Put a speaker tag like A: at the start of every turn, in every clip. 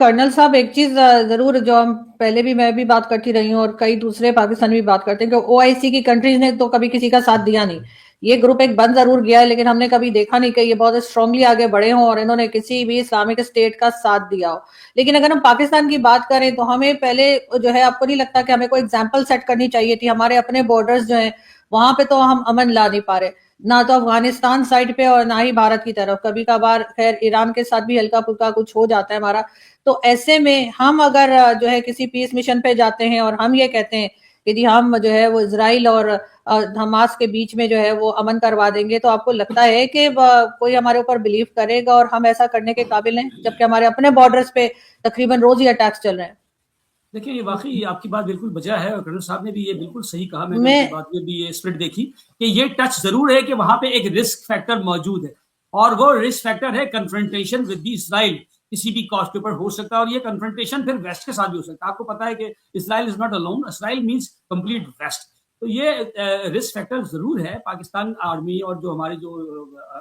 A: Colonel साहब, एक चीज जरूर, जो हम पहले भी, मैं भी बात करती रही हूँ और कई दूसरे पाकिस्तानी भी बात करते हैं, कि ओआईसी की कंट्रीज ने तो कभी किसी का साथ दिया नहीं। ये ग्रुप एक बन जरूर गया है, लेकिन हमने कभी देखा नहीं कि ये बहुत स्ट्रांगली आगे बढ़े हों और इन्होंने किसी भी इस्लामिक स्टेट का साथ दिया हो। लेकिन अगर हम पाकिस्तान की बात करें तो हमें पहले जो है, आपको नहीं लगता कि हमें कोई एग्जाम्पल सेट करनी चाहिए थी? हमारे अपने बॉर्डर्स जो है वहां पे तो हम अमन ला नहीं पा रहे, ना तो अफगानिस्तान साइड पे और ना ही भारत की तरफ। कभी कभार खैर ईरान के साथ भी हल्का फुल्का कुछ हो जाता है हमारा। तो ऐसे में हम अगर जो है किसी पीस मिशन पे जाते हैं और हम ये कहते हैं कि जी हम जो है वो इजराइल और हमास के बीच में जो है वो अमन करवा देंगे, तो आपको लगता है कि कोई हमारे ऊपर बिलीव करेगा और हम ऐसा करने के काबिल हैं, जबकि हमारे अपने बॉर्डर्स पे तकरीबन रोज ही अटैक्स चल रहे हैं?
B: देखिए, ये वाकई आपकी बात बिल्कुल बजा है और कर्नल साहब ने भी ये बिल्कुल सही कहा। मैंने
A: मैं
B: उनकी बात में भी ये स्प्रिट देखी कि ये टच जरूर है कि वहां पे एक रिस्क फैक्टर मौजूद है, और वो रिस्क फैक्टर है कन्फ्रंटेशन विद दी इसराइल। किसी भी कॉस्ट के ऊपर हो सकता है, और ये कन्फ्रंटेशन फिर वेस्ट के साथ भी हो सकता है। आपको पता है कि Israel is not alone, Israel means complete West. तो ये रिस्क फैक्टर जरूर है। पाकिस्तान आर्मी और जो हमारे जो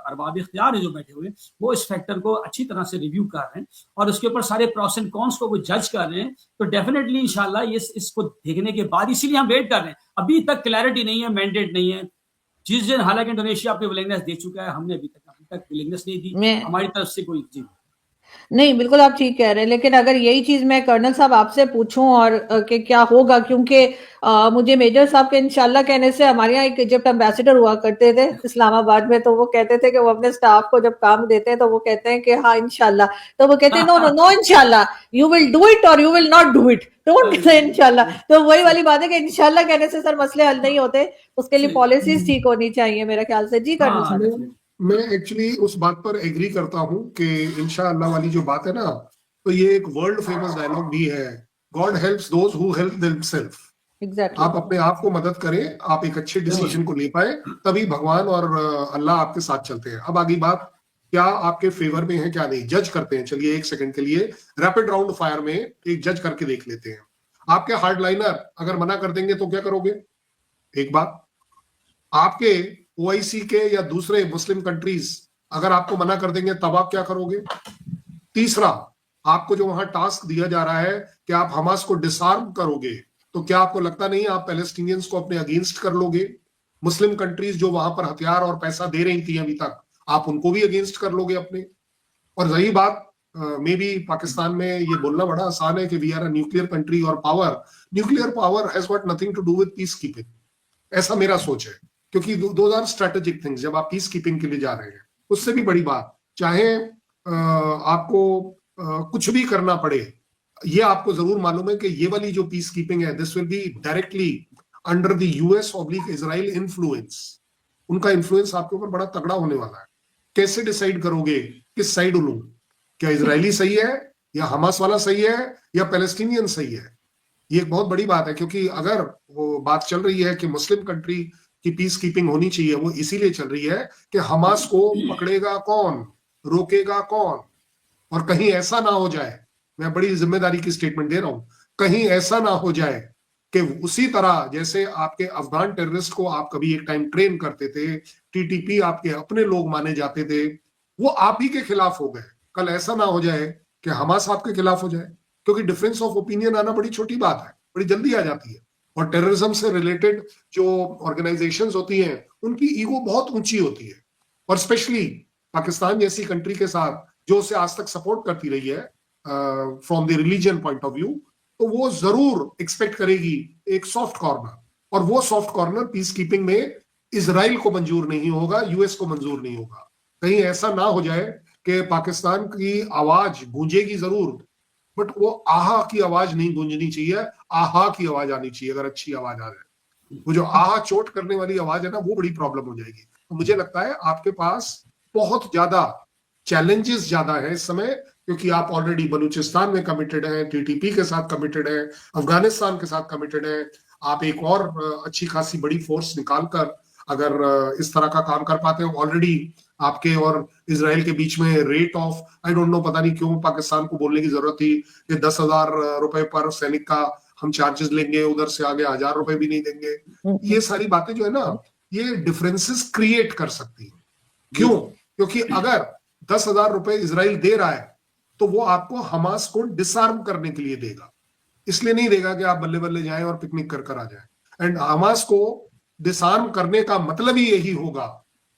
B: अरबाब इख्तियार है जो बैठे हुए हैं, वो इस फैक्टर को अच्छी तरह से रिव्यू कर रहे हैं और उसके ऊपर सारे प्रॉस एंड कॉन्स को वो जज कर रहे हैं। तो डेफिनेटली इंशाल्लाह ये इसको देखने के बाद, इसीलिए हम वेट कर रहे हैं। अभी तक क्लैरिटी नहीं है, मैंडेट नहीं है। जिस दिन हालांकि इंडोनेशिया अपनी विलिंगनेस दे चुका है, हमने अभी तक विलिंगनेस नहीं दी
A: मैं
B: हमारी तरफ से कोई। जी
A: नहीं, बिल्कुल आप ठीक कह रहे हैं, लेकिन अगर यही चीज मैं कर्नल साहब आपसे पूछूं और कि क्या होगा, क्योंकि मुझे मेजर साहब के इंशाल्लाह कहने से, हमारे यहाँ एक इजिप्ट एम्बेसडर हुआ करते थे इस्लामाबाद में, तो वो कहते थे कि वो अपने स्टाफ को जब काम देते हैं तो वो कहते हैं कि हाँ इंशाल्लाह, तो वो कहते हैं नो नो नो इंशाल्लाह, यू विल डू इट और you will not do it, don't say इंशाल्लाह। तो वही वाली बात है कि इंशाल्लाह कहने से सर मसले हल नहीं होते, उसके लिए
B: सही।
A: पॉलिसीज ठीक होनी चाहिए मेरे ख्याल से। जी कर्नल
B: हाँ
A: साहब।
C: मैं एक्चुअली उस बात पर एग्री करता हूँ कि इंशाअल्लाह वाली जो बात है ना, तो ये एक वर्ल्ड फेमस डायलॉग भी है, God helps those who help themselves.
A: Exactly.
C: आप अपने आप को मदद करें, आप एक अच्छे डिसीजन को ले पाए, तभी भगवान और अल्लाह आपके साथ चलते हैं। अब आगे बात क्या आपके फेवर में है क्या नहीं, जज करते हैं। चलिए एक सेकंड के लिए रैपिड राउंड फायर में एक जज करके देख लेते हैं। आपके हार्डलाइनर अगर मना कर देंगे तो क्या करोगे? एक बात। आपके ओआईसी के या दूसरे मुस्लिम कंट्रीज अगर आपको मना कर देंगे तब आप क्या करोगे? तीसरा, आपको जो वहां टास्क दिया जा रहा है कि आप हमास को डिसआर्म करोगे, तो क्या आपको लगता नहीं आप पैलेस्टीनियंस को अपने अगेंस्ट कर लोगे? मुस्लिम कंट्रीज जो वहां पर हथियार और पैसा दे रही थी अभी तक, आप उनको भी अगेंस्ट कर लोगे अपने। और रही बात, मे बी पाकिस्तान में ये बोलना बड़ा आसान है कि we are a nuclear country और power, nuclear power has got nothing to do with peacekeeping, ऐसा मेरा सोच है। क्योंकि दो आर स्ट्रेटेजिक थिंग्स जब आप पीस कीपिंग के लिए जा रहे हैं। उससे भी बड़ी बात, चाहे आपको कुछ भी करना पड़े, ये आपको जरूर मालूम है कि ये वाली जो पीस कीपिंग है, this will be directly under the US oblique Israel influence. उनका इन्फ्लुएंस आपके ऊपर बड़ा तगड़ा होने वाला है। कैसे डिसाइड करोगे किस साइड लूं? क्या इजरायली सही है, या हमास वाला सही है, या पैलेस्टीनियन सही है? ये एक बहुत बड़ी बात है, क्योंकि अगर वो बात चल रही है कि मुस्लिम कंट्री की पीस कीपिंग होनी चाहिए, वो इसीलिए चल रही है कि हमास को पकड़ेगा कौन, रोकेगा कौन। और कहीं ऐसा ना हो जाए, मैं बड़ी जिम्मेदारी की स्टेटमेंट दे रहा हूं, कहीं ऐसा ना हो जाए कि उसी तरह जैसे आपके अफगान टेररिस्ट को आप कभी एक टाइम ट्रेन करते थे, टीटीपी आपके अपने लोग माने जाते थे, वो आप ही के खिलाफ हो गए। कल ऐसा ना हो जाए कि हमास आपके खिलाफ हो जाए, क्योंकि डिफरेंस ऑफ ओपिनियन आना बड़ी छोटी बात है, बड़ी जल्दी आ जाती है। और टेररिज्म से रिलेटेड जो ऑर्गेनाइजेशंस होती हैं, उनकी ईगो बहुत ऊंची होती है। और स्पेशली पाकिस्तान जैसी कंट्री के साथ जो उसे आज तक सपोर्ट करती रही है from the religion point of view, तो वो जरूर एक्सपेक्ट करेगी एक सॉफ्ट कॉर्नर। और वो सॉफ्ट कॉर्नर पीस कीपिंग में इसराइल को मंजूर नहीं होगा, यूएस को मंजूर नहीं होगा। कहीं ऐसा ना हो जाए कि पाकिस्तान की आवाज गूंजेगी जरूर, बट वो आहा की आवाज नहीं गूंजनी चाहिए, आहा की आवाज आनी चाहिए। अगर अच्छी आवाज आ जाए, वो जो आहा चोट करने वाली आवाज है ना, वो बड़ी प्रॉब्लम हो जाएगी। तो मुझे लगता है आपके पास बहुत ज्यादा चैलेंजेस ज्यादा है इस समय, क्योंकि आप ऑलरेडी बलूचिस्तान में कमिटेड हैं, टीटीपी के साथ कमिटेड हैं, अफगानिस्तान के साथ कमिटेड हैं। आप एक और अच्छी खासी बड़ी फोर्स निकालकर अगर इस तरह का काम कर पाते हो, ऑलरेडी आपके और इसराइल के बीच में rate of, I don't know, पता नहीं क्यों पाकिस्तान को बोलने की जरूरत थी कि 10,000 रुपए पर सैनिक का हम चार्जेस लेंगे, उधर से आगे 1,000 रुपए भी नहीं देंगे। ये सारी बातें जो है ना, ये डिफरेंसेस क्रिएट कर सकती है। क्यों? क्योंकि अगर 10,000 रुपए इसराइल दे रहा है तो वो आपको हमास को डिसआर्म करने के लिए देगा, इसलिए नहीं देगा कि आप बल्ले बल्ले जाएं और पिकनिक कर आ जाएं। एंड हमास को डिसआर्म करने का मतलब ही यही होगा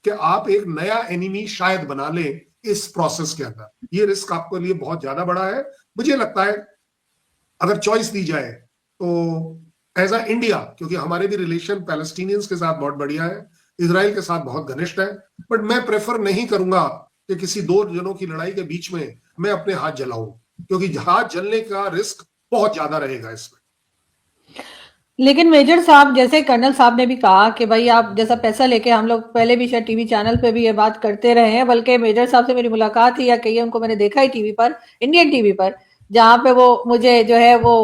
C: कि आप एक नया एनिमी शायद बना लें इस प्रोसेस के अंदर। ये रिस्क आपके लिए बहुत ज्यादा बड़ा है। मुझे लगता है अगर चॉइस दी जाए तो एज अ इंडिया, क्योंकि हमारे भी रिलेशन पैलेस्टीनियंस के साथ बहुत बढ़िया है, इजराइल के साथ बहुत घनिष्ठ है, बट मैं प्रेफर नहीं करूंगा कि किसी दो जनों की लड़ाई के बीच में मैं अपने हाथ जलाऊं, क्योंकि हाथ जलने का रिस्क बहुत ज्यादा रहेगा इसमें।
A: लेकिन मेजर साहब, जैसे कर्नल साहब ने भी कहा कि भाई आप जैसा पैसा लेके, हम लोग पहले भी शायद टीवी चैनल पे भी ये बात करते रहे हैं, बल्कि मेजर साहब से मेरी मुलाकात थी या कही उनको मैंने देखा ही टीवी पर, इंडियन टीवी पर, जहां पे वो मुझे जो है वो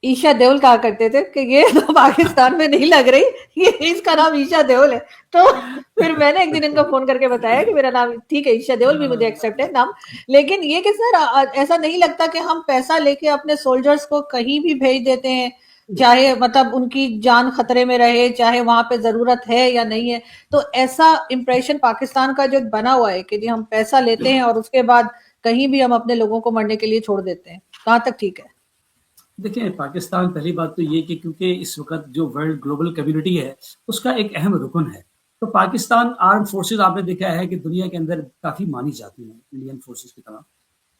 A: ईशा देओल कहा करते थे कि ये तो पाकिस्तान में नहीं लग रही, ये इसका नाम ईशा देओल है। तो फिर मैंने एक दिन इनको फोन करके बताया कि मेरा नाम ठीक है, ईशा देओल भी मुझे एक्सेप्ट है नाम, लेकिन ये कि सर ऐसा नहीं लगता कि हम पैसा लेके अपने सोल्जर्स को कहीं भी भेज देते हैं, चाहे मतलब उनकी जान खतरे में रहे, चाहे वहां पे जरूरत है या नहीं है। तो ऐसा इंप्रेशन पाकिस्तान का जो बना हुआ है कि जी हम पैसा लेते हैं और उसके बाद कहीं भी हम अपने लोगों को मरने के लिए छोड़ देते हैं, कहाँ तक ठीक है?
B: देखिए, पाकिस्तान पहली बात तो ये कि क्योंकि इस वक्त जो वर्ल्ड ग्लोबल कम्युनिटी है उसका एक अहम रुकन है, तो पाकिस्तान आर्म फोर्सेस आपने देखा है कि दुनिया के अंदर काफ़ी मानी जाती हैं इंडियन फोर्सेस की तरह।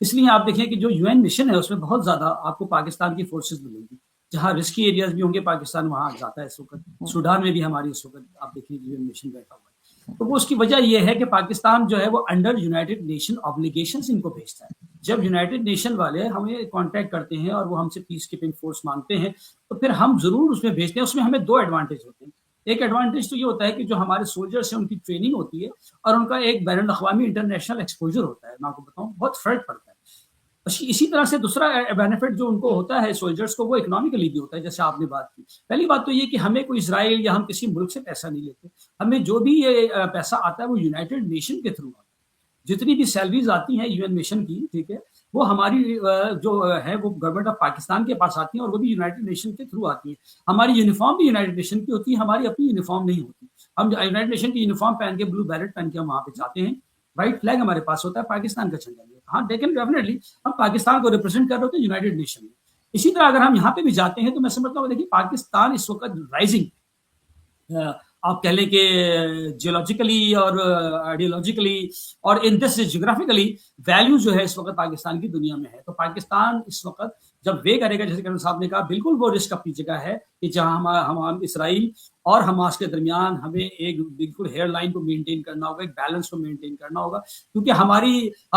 B: इसलिए आप देखिए कि जो यूएन मिशन है उसमें बहुत ज़्यादा आपको पाकिस्तान की फोर्सेस मिलेंगी। जहाँ रिस्की एरियाज भी होंगे पाकिस्तान वहाँ जाता है इस वक्त। सूडान में भी हमारी इस वक्त आप देखिए यूएन मिशन बैठा हुआ है। तो वो उसकी वजह यह है कि पाकिस्तान जो है वो अंडर यूनाइटेड नेशन ऑब्लिगेशंस इनको भेजता है। जब यूनाइटेड नेशन वाले हमें कांटेक्ट करते हैं और वो हमसे पीस कीपिंग फोर्स मांगते हैं, तो फिर हम जरूर उसमें भेजते हैं। उसमें हमें दो एडवांटेज होते हैं। एक एडवांटेज तो ये होता है कि जो हमारे सोल्जर्स हैं उनकी ट्रेनिंग होती है और उनका एक बैन अल-अक़वामी इंटरनेशनल एक्सपोजर होता है। मैं आपको बताऊं बहुत फर्क पड़ता है। इसी तरह से दूसरा बेनिफिट जो उनको होता है सोल्जर्स को, वो इकोनॉमिकली भी होता है। जैसे आपने बात की, पहली बात तो ये कि हमें कोई इजराइल या हम किसी मुल्क से पैसा नहीं लेते। हमें जो भी ये पैसा आता है वो यूनाइटेड नेशन के थ्रू आता है। जितनी भी सैलरीज आती हैं यूएन मिशन की, ठीक है, वो हमारी जो है वो गवर्नमेंट ऑफ पाकिस्तान के पास आती हैं और वो भी यूनाइटेड नेशन के थ्रू आती है। हमारी यूनिफॉर्म भी यूनाइटेड नेशन की होती है, हमारी अपनी यूनिफॉर्म नहीं होती। हम यूनाइटेड नेशन की यूनिफॉर्म पहन के, ब्लू बैरेट पहन के हम वहाँ पे जाते हैं। व्हाइट फ्लैग हमारे पास होता है, पाकिस्तान का झंडा नहीं होता। हाँ, लेकिन डेफिनेटली हम पाकिस्तान को रिप्रेजेंट कर रहे होते हैं यूनाइटेड नेशन में। इसी तरह अगर हम यहाँ पे भी जाते हैं तो मैं समझता हूँ, देखिए पाकिस्तान इस वक्त राइजिंग, आप कह लें कि जियोलॉजिकली और आइडियोलॉजिकली और इन दिस जियोग्राफिकली वैल्यू जो है इस वक्त पाकिस्तान की दुनिया में है। तो पाकिस्तान इस वक्त जब वे करेगा, जैसे कर्नल साहब ने कहा, बिल्कुल वो रिस्क अपनी जगह है कि जहां हम इसराइल और हमास के दरमियान हमें एक बिल्कुल हेयर लाइन को मेंटेन करना होगा, एक बैलेंस को मेंटेन करना होगा, क्योंकि हम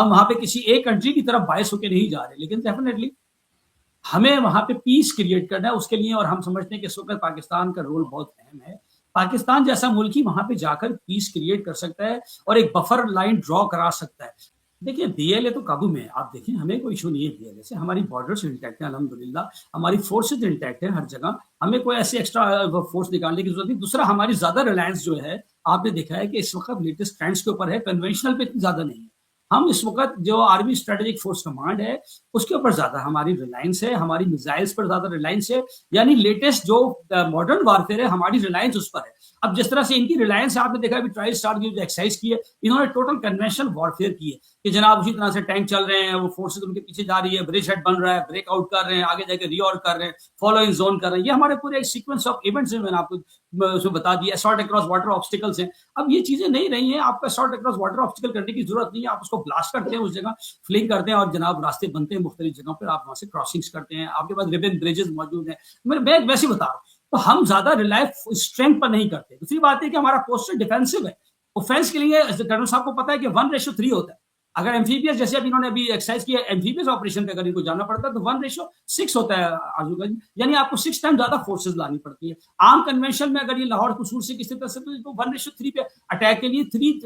B: वहां पे किसी एक कंट्री की तरफ बायस होकर नहीं जा रहे, लेकिन डेफिनेटली हमें वहां पे पीस क्रिएट करना है उसके लिए। और हम समझते हैं कि इस वक्त पाकिस्तान का रोल बहुत अहम है। पाकिस्तान जैसा मुल्क ही वहां पे जाकर पीस क्रिएट कर सकता है और एक बफर लाइन ड्रॉ करा सकता है। देखिए, डीएलए तो काबू में है, आप देखिए हमें कोई इशू नहीं है डीएलए से। हमारी बॉर्डर्स इंटैक्ट है अल्हम्दुलिल्लाह, हमारी फोर्सेज इंटैक्ट है हर जगह, हमें कोई ऐसे एक्स्ट्रा फोर्स निकालने की जरूरत नहीं। दूसरा, हमारी ज्यादा रिलायंस जो है, आपने देखा है कि इस वक्त लेटेस्ट ट्रेंड्स के ऊपर है, कन्वेंशनल पे इतनी ज्यादा नहीं है। हम इस वक्त जो आर्मी स्ट्रेटेजिक फोर्स कमांड है उसके ऊपर ज्यादा हमारी रिलायंस है, हमारी मिसाइल्स पर ज्यादा रिलायंस है, यानी लेटेस्ट जो मॉडर्न वारफेयर है हमारी रिलायंस उस पर है। अब जिस तरह से इनकी रिलायंस आपने देखा अभी ट्राई स्टार की जो एक्सरसाइज की है, इन्होंने टोटल कन्वेंशनल वॉरफेयर की है कि जनाब उसी तरह से टैंक चल रहे हैं, वो फोर्सेज उनके पीछे जा रही है, ब्रिज हेड बन रहा है, ब्रेकआउट कर रहे हैं, आगे जाके रीऑर्ग कर रहे हैं, फॉलोइंग जोन कर रहे हैं। ये हमारे पूरे एक सीक्वेंस ऑफ इवेंट्स मैंने आपको उसमें बता दिया। असॉल्ट अक्रॉस वाटर ऑब्स्टिकल्स हैं। अब ये चीजें नहीं रही हैं, आपको असॉल्ट अक्रॉस वाटर ऑब्स्टिकल करने की जरूरत नहीं है। आप उसको ब्लास्ट करते हैं, उस जगह फ्लिंग करते हैं और जनाब रास्ते बनते हैं मुख्तलिफ जगहों पर, आप वहां से क्रॉसिंग्स करते हैं, आपके पास रिबन ब्रिजेस मौजूद हैं। मैं वैसे ही बता रहा हूँ, तो हम ज्यादा रिलाय स्ट्रेंथ पर नहीं करते। दूसरी बात है कि हमारा पोस्टर डिफेंसिव है। ऑफेंस के लिए कर्नल साहब को पता है कि 1:3 होता है। अगर एम्फीबियस, जैसे अब इन्होंने अभी एक्सरसाइज किया, एम्फीबियस ऑपरेशन पे अगर इनको जाना पड़ता है तो 1:6 होता है आजू, यानी आपको 6 टाइम ज्यादा फोर्सेज लानी पड़ती है। आम कन्वेंशन में अगर ये लाहौर कसूर से किसी तरह से, तो 1:3 पे अटैक के लिए 3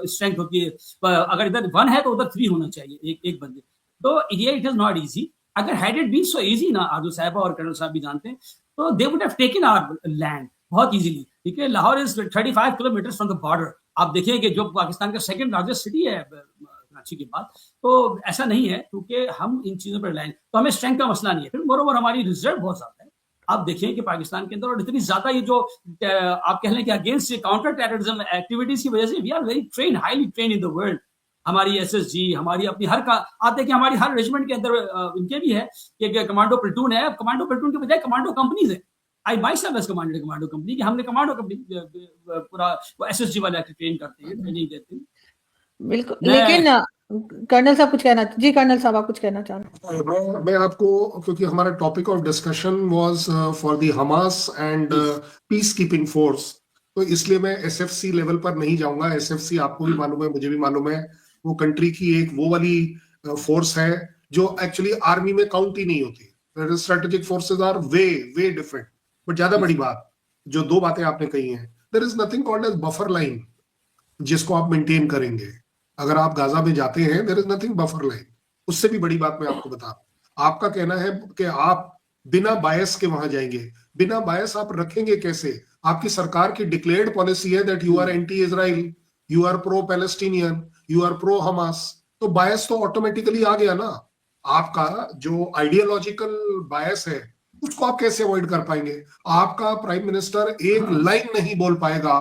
B: स्ट्रेंथ होती है। अगर इधर 1 है तो उधर 3 होना चाहिए एक बंदे। तो ये इट इज नॉट ईजी। अगर had it been so easy ना, आजू साहब और कर्नल साहब भी जानते हैं, तो they would have taken our land बहुत इजीली। ठीक है, Lahore is 35 kilometre from the border. आप देखिए कि जो पाकिस्तान का सेकंड लार्जेस्ट सिटी है कराची के बाद, तो ऐसा नहीं है, क्योंकि हम इन चीजों पर रिलायंस, तो हमें स्ट्रेंथ का मसला नहीं है। फिर मोरोवर हमारी रिजर्व बहुत ज्यादा है। आप देखिए कि पाकिस्तान के अंदर, और इतनी ज्यादा ये जो आप कह लें कि अगेंस्ट काउंटर टेररिज्म एक्टिविटीज की वजह से we are very train, highly train in the world. हमारी एसएसजी, हमारी अपनी हर का आप देखिए हमारी हर रेजिमेंट के अंदर इनके भी है कि कमांडो प्लेटून है, कमांडो प्लेटून के बजाय कमांडो कंपनीज है। I myself as commanded commando company कि हमने कमांडो कंपनी पूरा एसएसजी वाले ट्रेन करते हैं, ट्रेनिंग देते हैं।
A: बिल्कुल,
B: मैं
A: लेकिन कर्नल साहब कुछ कहना जी, कर्नल साहब आप कुछ कहना चाह रहे हैं?
C: मैं आपको, क्योंकि हमारा topic of discussion was for the Hamas and peace keeping force, तो इसलिए मैं एसएफसी लेवल पर नहीं जाऊंगा। एसएफसी आपको भी मालूम है, मुझे भी मालूम है, वो कंट्री की एक वो वाली फोर्स है जो एक्चुअली आर्मी में काउंट ही नहीं होती। Strategic forces are way way different. But ज्यादा बड़ी बात जो दो बातें आपने कही हैं, there is nothing called as buffer line जिसको आप मेंटेन करेंगे। अगर आप गाजा में जाते हैं, there is nothing buffer line. उससे भी बड़ी बात मैं आपको बता रहा हूं। आपका कहना है कि आप बिना बायस के वहां जाएंगे। बिना बायस आप रखेंगे कैसे? आपकी सरकार की डिक्लेयर्ड पॉलिसी है that you are anti Israel, you are pro Palestinian, you are pro Hamas. तो बायस तो ऑटोमेटिकली आ गया ना। आपका जो आइडियोलॉजिकल बायस है उसको आप कैसे अवॉइड कर पाएंगे? आपका प्राइम मिनिस्टर एक लाइन नहीं बोल पाएगा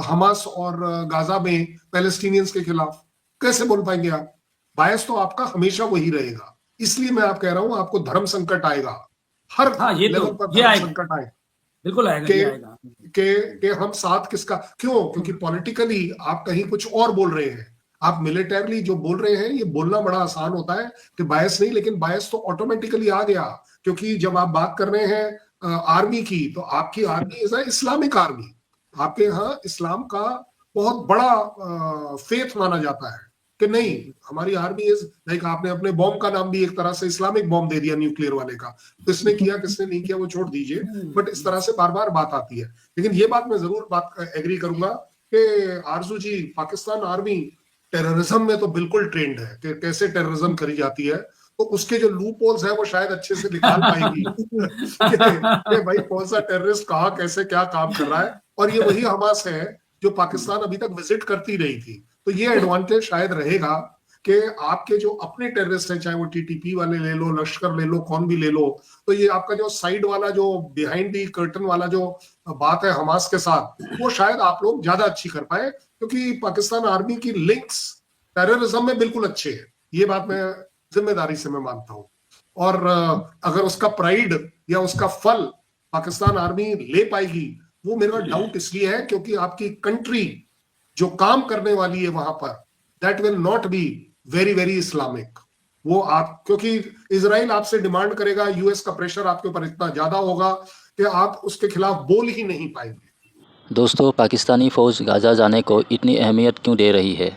C: हमास और गाजा में पैलेस्टीनियंस के खिलाफ, कैसे बोल पाएंगे आप? बायस तो आपका हमेशा वही रहेगा। इसलिए मैं आप कह रहा हूं आपको धर्म संकट आएगा, हर
B: हाँ ये
C: लेवल
B: तो
C: पर
B: ये
C: धर्म
B: आएगा,
C: संकट आएगा
B: बिल्कुल आएगा,
C: कि
B: ये आएगा।
C: कि हम साथ किसका, क्यों? क्योंकि पॉलिटिकली आप कहीं कुछ और बोल रहे हैं, आप मिलिटरली जो बोल रहे हैं ये बोलना बड़ा आसान होता है कि बायस नहीं, लेकिन बायस तो ऑटोमेटिकली आ गया। क्योंकि जब आप बात कर रहे हैं आर्मी की, तो आपकी आर्मी इज इस्लामिक आर्मी। आपके यहाँ इस्लाम का बहुत बड़ा फेथ माना जाता है कि नहीं, हमारी आर्मी इज लाइक, आपने अपने बॉम्ब का नाम भी एक तरह से इस्लामिक बॉम्ब दे दिया, न्यूक्लियर वाले का। किसने किया किसने नहीं किया वो छोड़ दीजिए, बट इस तरह से बार बार बात आती है। लेकिन ये बात मैं जरूर बात एग्री करूंगा कि आरजू जी, पाकिस्तान आर्मी टेररिज्म में तो बिल्कुल ट्रेंड है कि कैसे टेररिज्म करी जाती है। तो उसके जो लूप होल्स है वो शायद अच्छे से निकाल पाएगी कि भाई कौन सा टेररिस्ट कहाँ कैसे क्या काम कर रहा है। और ये वही हमास है जो पाकिस्तान अभी तक विजिट करती रही थी। तो ये एडवांटेज शायद रहेगा कि आपके जो अपने टेररिस्ट हैं, चाहे वो टीटीपी वाले ले लो, लश्कर ले लो, कौन भी ले लो, तो ये आपका जो साइड वाला, जो बिहाइंड दी कर्टन वाला जो बात है हमास के साथ, वो शायद आप लोग ज्यादा अच्छी कर पाए, क्योंकि पाकिस्तान आर्मी की लिंक्स टेररिज्म में बिल्कुल अच्छे है। ये बात मैं जिम्मेदारी से मैं मानता हूं। और अगर उसका प्राइड या उसका फल पाकिस्तान आर्मी ले पाएगी, वो मेरा डाउट इसलिए है क्योंकि आपकी कंट्री जो काम करने वाली है वहां पर, that will not be very very Islamic. वो आप, क्योंकि इजराइल आपसे डिमांड करेगा, यूएस का प्रेशर आपके ऊपर इतना ज्यादा होगा कि आप उसके खिलाफ बोल ही नहीं पाएंगे।
D: दोस्तों, पाकिस्तानी फ़ौज गाज़ा जाने को इतनी अहमियत क्यों दे रही है?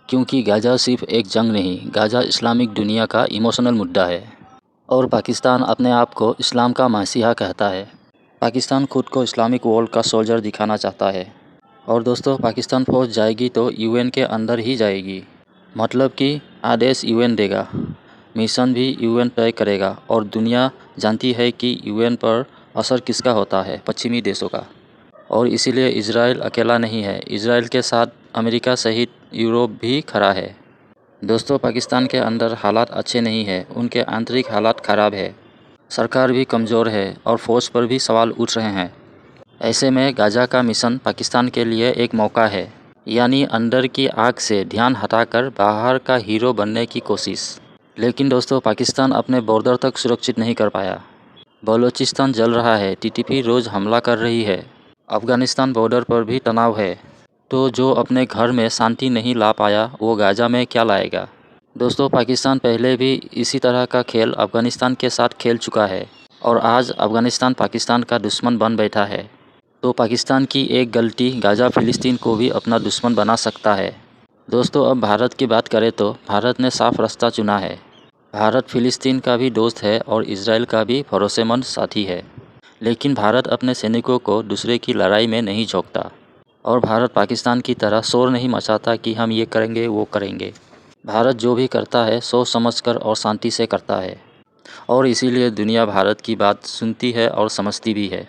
D: क्योंकि गाज़ा सिर्फ एक जंग नहीं, गाज़ा इस्लामिक दुनिया का इमोशनल मुद्दा है। और पाकिस्तान अपने आप को इस्लाम का मसीहा कहता है। पाकिस्तान खुद को इस्लामिक वर्ल्ड का सोल्जर दिखाना चाहता है। और दोस्तों, पाकिस्तान फ़ौज जाएगी तो यूएन के अंदर ही जाएगी, मतलब कि आदेश यूएन देगा, मिशन भी यूएन तय करेगा। और दुनिया जानती है कि यूएन पर असर किसका होता है, पश्चिमी देशों का। और इसीलिए इजराइल अकेला नहीं है, इजराइल के साथ अमेरिका सहित यूरोप भी खड़ा है। दोस्तों, पाकिस्तान के अंदर हालात अच्छे नहीं हैं, उनके आंतरिक हालात ख़राब है, सरकार भी कमज़ोर है और फ़ौज पर भी सवाल उठ रहे हैं। ऐसे में गाज़ा का मिशन पाकिस्तान के लिए एक मौका है, यानी अंदर की आग से ध्यान हटाकर बाहर का हीरो बनने की कोशिश। लेकिन दोस्तों, पाकिस्तान अपने बॉर्डर तक सुरक्षित नहीं कर पाया। बलूचिस्तान जल रहा है, टीटीपी रोज़ हमला कर रही है, अफ़गानिस्तान बॉर्डर पर भी तनाव है। तो जो अपने घर में शांति नहीं ला पाया, वो गाज़ा में क्या लाएगा? दोस्तों, पाकिस्तान पहले भी इसी तरह का खेल अफ़गानिस्तान के साथ खेल चुका है और आज अफ़गानिस्तान पाकिस्तान का दुश्मन बन बैठा है। तो पाकिस्तान की एक गलती गाज़ा फ़िलिस्तीन को भी अपना दुश्मन बना सकता है। दोस्तों, अब भारत की बात करें तो भारत ने साफ रास्ता चुना है। भारत फ़िलिस्तीन का भी दोस्त है और इजराइल का भी भरोसेमंद साथी है। लेकिन भारत अपने सैनिकों को दूसरे की लड़ाई में नहीं झोंकता और भारत पाकिस्तान की तरह शोर नहीं मचाता कि हम ये करेंगे वो करेंगे। भारत जो भी करता है सोच समझकर और शांति से करता है और इसीलिए दुनिया भारत की बात सुनती है और समझती भी है।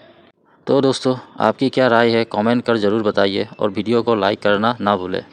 D: तो दोस्तों, आपकी क्या राय है, कमेंट कर ज़रूर बताइए और वीडियो को लाइक करना ना भूलें।